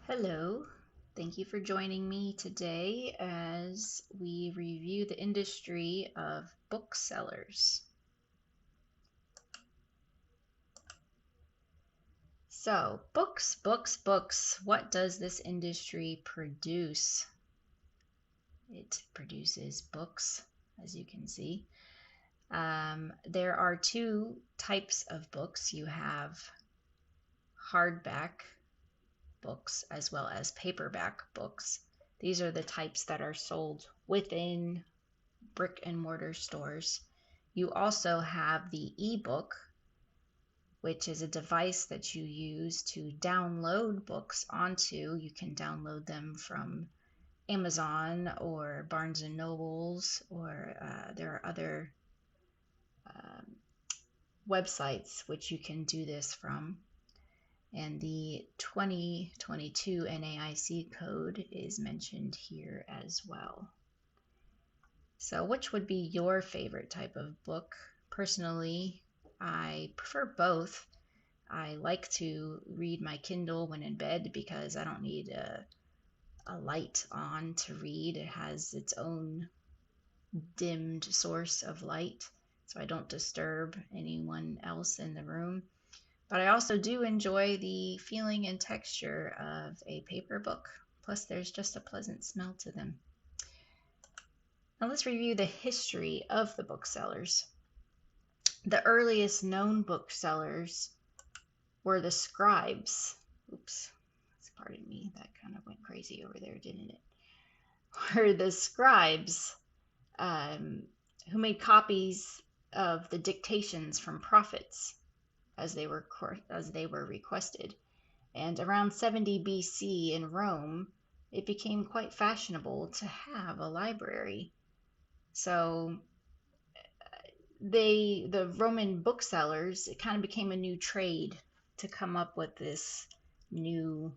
Hello, thank you for joining me today as we review the industry of booksellers. So, books. What does this industry produce? It produces books, as you can see. There are two types of books. You have hardback books as well as paperback books. These are the types that are sold within brick and mortar stores. You also have the ebook, which is a device that you use to download books onto. You can download them from Amazon or Barnes and Nobles, or there are other um, websites which you can do this from. And the 2022 NAIC code is mentioned here as well. So which would be your favorite type of book? Personally, I prefer both. I like to read my Kindle when in bed because I don't need a light on to read. It has its own dimmed source of light, so I don't disturb anyone else in the room. But I also do enjoy the feeling and texture of a paper book. Plus, there's just a pleasant smell to them. Now let's review the history of the booksellers. The earliest known booksellers were the scribes. Oops, pardon me, that kind of went crazy over there, didn't it? Were the scribes who made copies of the dictations from prophets as they were requested. And around 70 BC in Rome, it became quite fashionable to have a library. So the Roman booksellers, it kind of became a new trade to come up with this new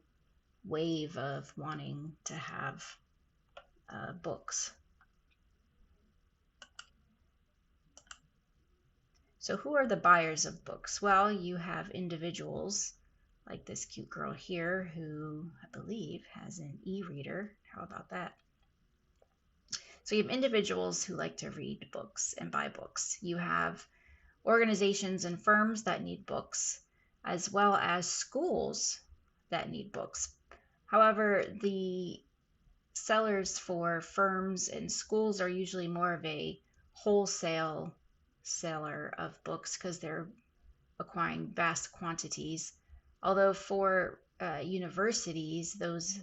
wave of wanting to have books. So who are the buyers of books? Well, you have individuals like this cute girl here who I believe has an e-reader. How about that? So you have individuals who like to read books and buy books. You have organizations and firms that need books, as well as schools that need books. However, the sellers for firms and schools are usually more of a wholesale seller of books because they're acquiring vast quantities. Although for universities, those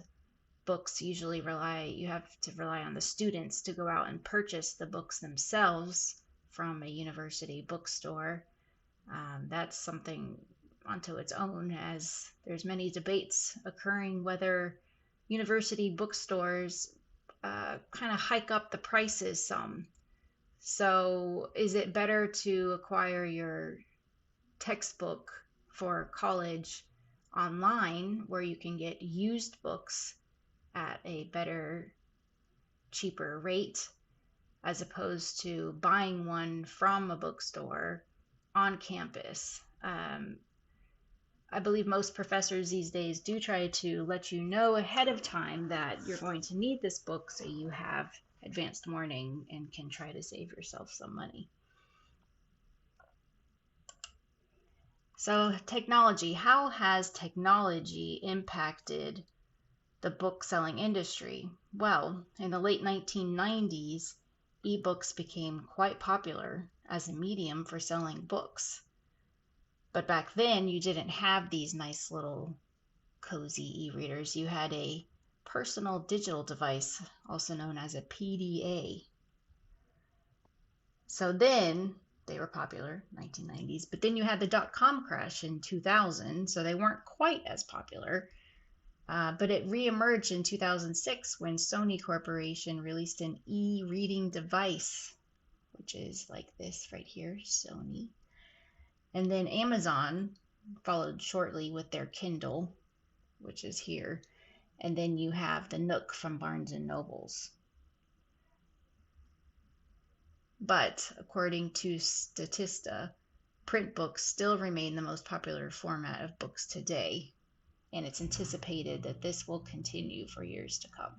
books usually you have to rely on the students to go out and purchase the books themselves from a university bookstore. That's something onto its own, as there's many debates occurring whether university bookstores kind of hike up the prices some. So is it better to acquire your textbook for college online where you can get used books at a better, cheaper rate, as opposed to buying one from a bookstore on campus? I believe most professors these days do try to let you know ahead of time that you're going to need this book so you have advanced warning and can try to save yourself some money. So technology, how has technology impacted the book selling industry? Well, in the late 1990s, ebooks became quite popular as a medium for selling books. But back then, you didn't have these nice little cozy e-readers. You had a personal digital device, also known as a PDA. So then they were popular, 1990s, but then you had the dot-com crash in 2000, so they weren't quite as popular. But it reemerged in 2006 when Sony Corporation released an e-reading device, which is like this right here, Sony. And then Amazon followed shortly with their Kindle, which is here. And then you have the Nook from Barnes and Nobles. But according to Statista, print books still remain the most popular format of books today. and it's anticipated that this will continue for years to come.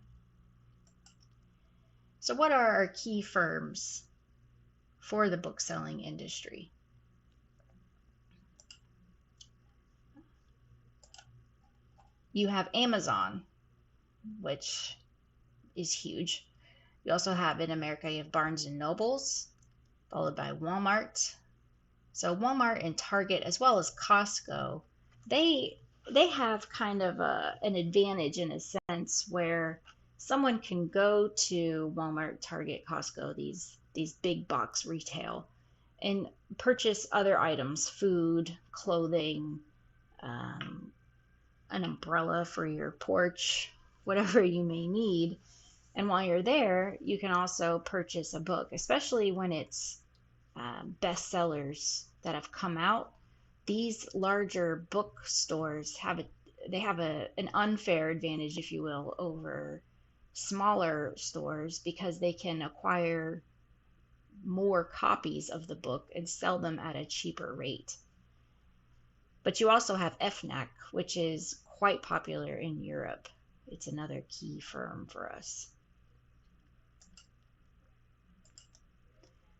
So what are our key firms for the bookselling industry? You have Amazon, which is huge. You also have in America, you have Barnes and Nobles, followed by Walmart. So Walmart and Target, as well as Costco, they have kind of an advantage in a sense where someone can go to Walmart, Target, Costco, these big box retail, and purchase other items, food, clothing, um, an umbrella for your porch, whatever you may need. And while you're there, you can also purchase a book, especially when it's bestsellers that have come out. These larger bookstores have an unfair advantage, if you will, over smaller stores because they can acquire more copies of the book and sell them at a cheaper rate. But you also have FNAC, which is quite popular in Europe. It's another key firm for us.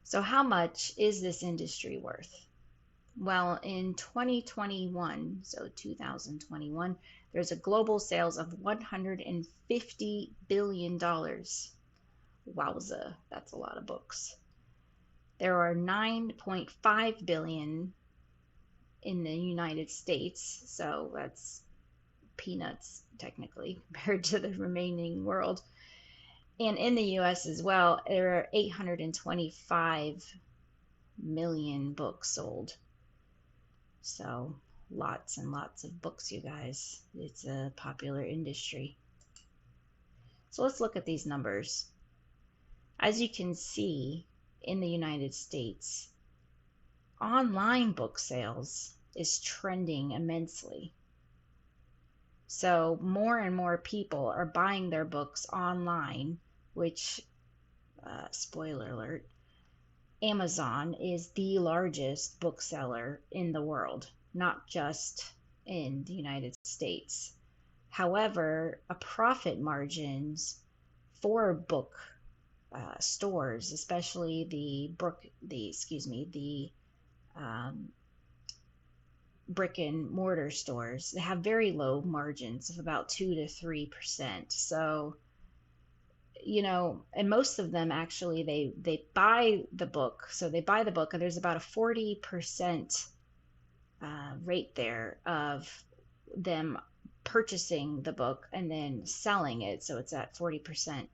So how much is this industry worth? Well, in 2021, so 2021, there's a global sales of $150 billion. Wowza, that's a lot of books. There are 9.5 billion in the United States, so that's peanuts technically compared to the remaining world. And in the US as well, there are 825 million books sold. So lots and lots of books, you guys. It's a popular industry. So let's look at these numbers. As you can see, in the United States, online book sales is trending immensely. So more and more people are buying their books online, which, spoiler alert, Amazon is the largest bookseller in the world, not just in the United States. However, profit margins for book stores, especially the brick and mortar stores, they have very low margins of about 2 to 3%. So, and most of them actually they buy the book. So they buy the book, and there's about a 40% rate there of them purchasing the book and then selling it. So it's at 40%.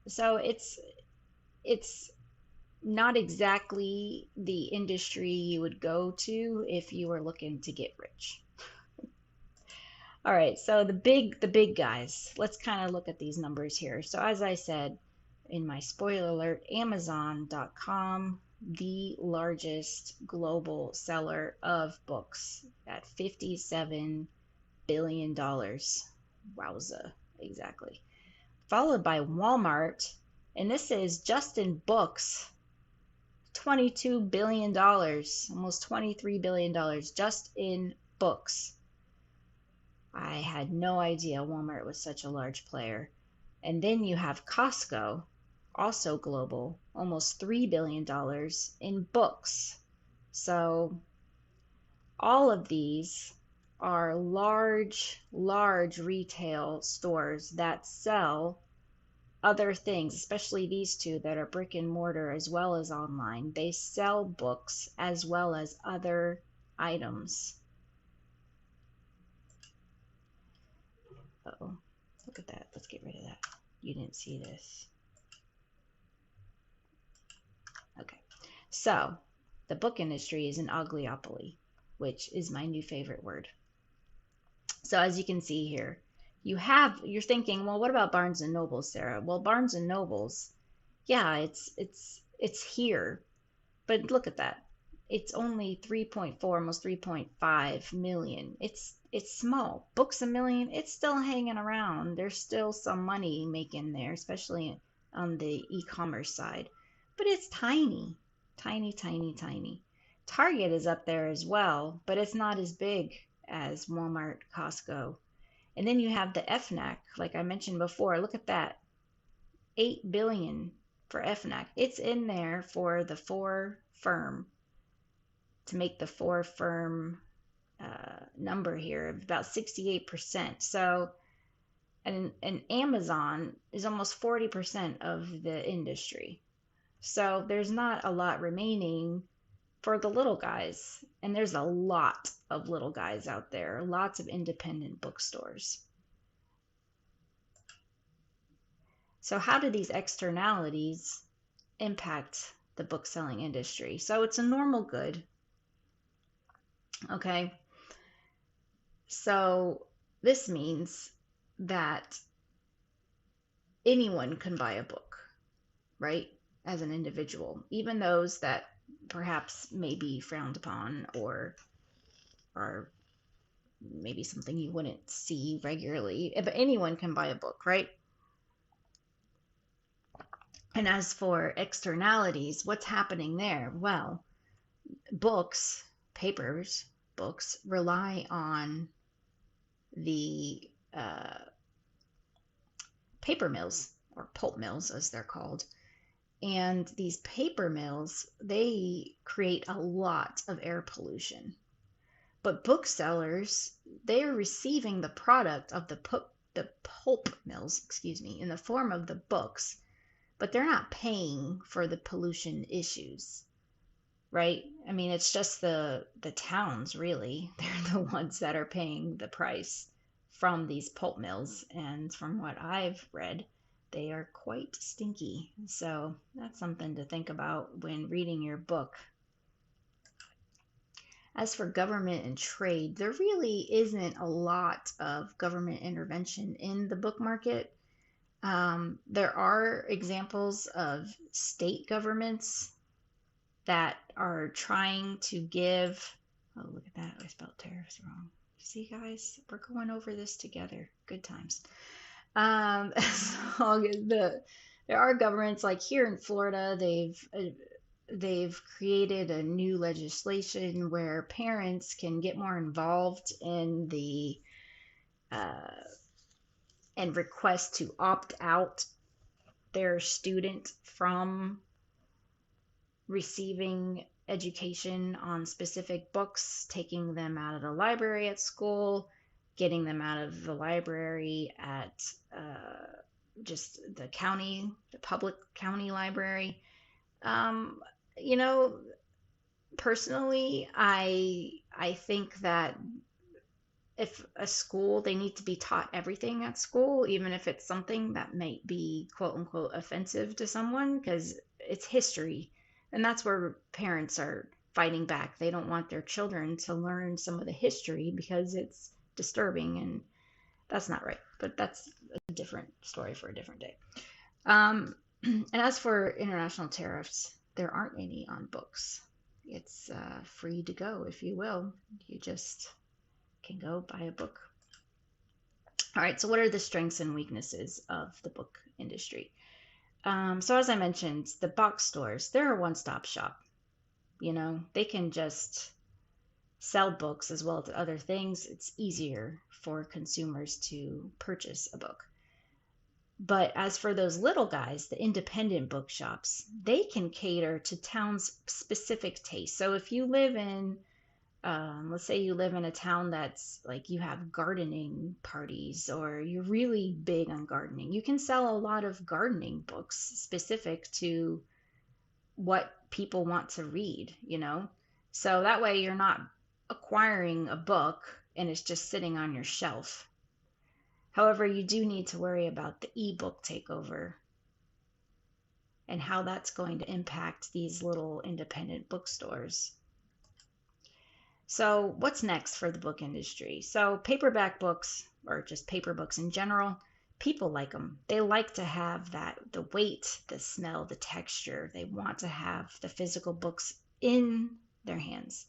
So it's not exactly the industry you would go to if you were looking to get rich. All right, so the big guys. Let's kind of look at these numbers here. So as I said in my spoiler alert, Amazon.com, the largest global seller of books at $57 billion. Wowza, exactly. Followed by Walmart, and this is just in books, $22 billion, almost $23 billion just in books. I had no idea Walmart was such a large player. And then you have Costco, also global, almost $3 billion in books. So all of these are large retail stores that sell other things, especially these two that are brick and mortar as well as online. They sell books as well as other items. Uh-oh, look at that. Let's get rid of that. You didn't see this. Okay, so the book industry is an ogliopoly, which is my new favorite word. So as you can see here, you're thinking, well, what about Barnes and Noble, Sarah? Well, Barnes and Nobles, yeah, it's here, but look at that. It's only 3.4, almost 3.5 million. It's small. Books a million, it's still hanging around. There's still some money making there, especially on the e-commerce side. But it's tiny, tiny, tiny, tiny. Target is up there as well, but it's not as big as Walmart, Costco. And then you have the FNAC, like I mentioned before. Look at that, 8 billion for FNAC. It's in there for the four firm, to make the four firm number here of about 68%. So, and Amazon is almost 40% of the industry. So there's not a lot remaining for the little guys. And there's a lot of little guys out there, lots of independent bookstores. So how do these externalities impact the book selling industry? So it's a normal good. Okay. So this means that anyone can buy a book, right? As an individual, even those that perhaps may be frowned upon or are maybe something you wouldn't see regularly, but anyone can buy a book, right? And as for externalities, what's happening there? Well, books, papers, books rely on the paper mills, or pulp mills as they're called. And these paper mills, they create a lot of air pollution. But booksellers, they are receiving the product of the pulp mills, in the form of the books, but they're not paying for the pollution issues, right? I mean, it's just the towns, really. They're the ones that are paying the price from these pulp mills. And from what I've read, they are quite stinky. So that's something to think about when reading your book. As for government and trade, there really isn't a lot of government intervention in the book market. There are examples of state governments that are trying to give, oh, look at that, I spelled tariffs wrong. See, guys, we're going over this together. Good times. So there are governments, like here in Florida, they've created a new legislation where parents can get more involved in the and request to opt out their student from receiving education on specific books, taking them out of the library at school, getting them out of the library at just the county, the public county library. You know, personally, I think that if a school, they need to be taught everything at school, even if it's something that might be quote unquote offensive to someone, because it's history. And that's where parents are fighting back. They don't want their children to learn some of the history because it's disturbing, and that's not right. But that's a different story for a different day. And as for international tariffs, there aren't any on books. It's free to go, if you will. You just can go buy a book. All right, so what are the strengths and weaknesses of the book industry? So as I mentioned, the box stores, they're a one-stop shop. You know, they can just sell books as well as other things. It's easier for consumers to purchase a book. But as for those little guys, the independent bookshops, they can cater to towns' specific tastes. So if you live in, let's say you live in a town that's like, you have gardening parties, or you're really big on gardening, you can sell a lot of gardening books specific to what people want to read, you know? So that way you're not acquiring a book and it's just sitting on your shelf. However, you do need to worry about the ebook takeover and how that's going to impact these little independent bookstores. So what's next for the book industry? So paperback books, or just paper books in general, people like them. They like to have the weight, the smell, the texture. They want to have the physical books in their hands.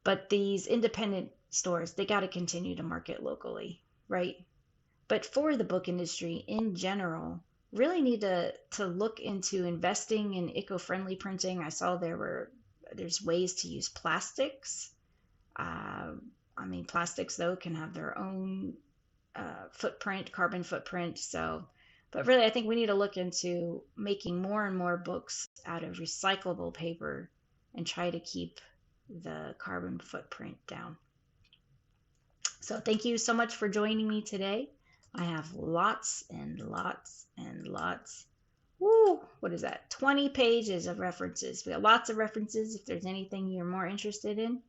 But these independent stores, they got to continue to market locally, right? But for the book industry in general, really need to look into investing in eco-friendly printing. I saw there's ways to use plastics. I mean, plastics, though, can have their own footprint, carbon footprint. So, but really, I think we need to look into making more and more books out of recyclable paper and try to keep the carbon footprint down. So thank you so much for joining me today. I have lots and lots and lots. Woo, what is that? 20 pages of references. We have lots of references if there's anything you're more interested in.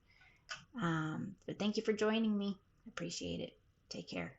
But thank you for joining me. I appreciate it. Take care.